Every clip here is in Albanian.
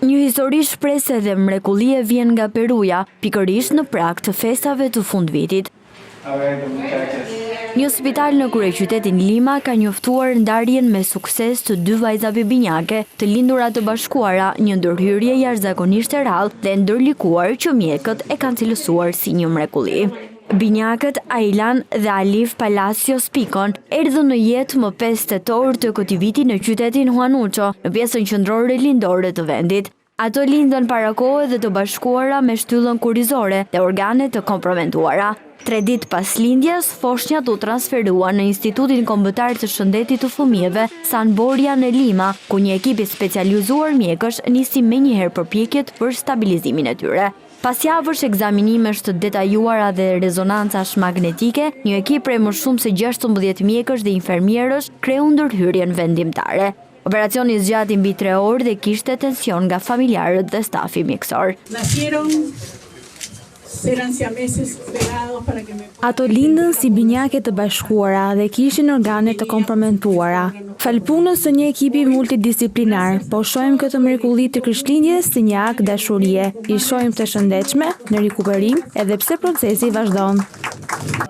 Një histori shprese dhe mrekullie vjen nga Peruja, pikërisht në prag të festave të fundvitit. Një spital në kryeqytetin Lima ka njoftuar ndarjen me sukses të 2 vajzave binjake të lindura të bashkuara, një ndërhyrje jashtëzakonisht e rrallë dhe ndërlikuar që mjekët e kanë cilësuar si një mrekulli. Binjakët Aylan dhe Alif Palacios Picon erdhën në jetë më 5 tetor të këtij viti në qytetin Huanuco, në pjesën qendrore lindore të vendit. Ato lindën para kohë dhe të bashkuara me shtyllën kurrizore dhe organe të komprometuara. 3 ditë pas lindjes, foshnjat u transferuan në Institutin Kombëtar të Shëndetit të Fëmijëve San Borja në Lima, ku një ekip i specializuar mjekësh nisi menjëherë përpjekjet për stabilizimin e tyre. Pas javësh ekzaminimesh të detajuara dhe rezonancash magnetike, një ekip prej më shumë se 16 mjekësh dhe infermierësh kreu ndërhyrjen vendimtare. Operacioni zgjati mbi 3 orë dhe kishte tension nga familjarët dhe stafi mjekësor. Ato lindën si binjake të bashkuara dhe kishin organe të komprometuara. Fal punës së një ekipi multidisiplinar, po shohim këtë mrekulli të krishtlindjes si një akt dashurie. I shohim të shëndetshme në rikuperim edhe pse procesi vazhdon.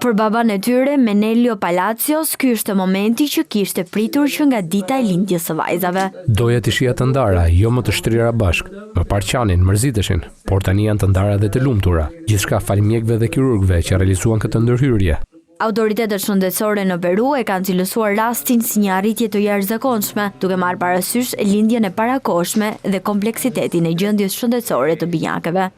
Për baban e tyre, Menelio Palacios, ky ishte momenti që kishte pritur që nga dita e lindjes së vajzave. Doja të shija të ndara, jo më të shtrira bashkë. Më parqanin, mërziteshin, por tani janë të ndara dhe të lumtura. Gjithçka fal mjekëve dhe kirurgëve që realizuan këtë ndërhyrje. Autoritetet shëndetësore në Peru e kanë cilësuar rastin si një arritje të jashtëzakonshme, duke marrë parasysh lindjen e parakohshme dhe kompleksitetin e gjendjes shëndetësore të binjakëve.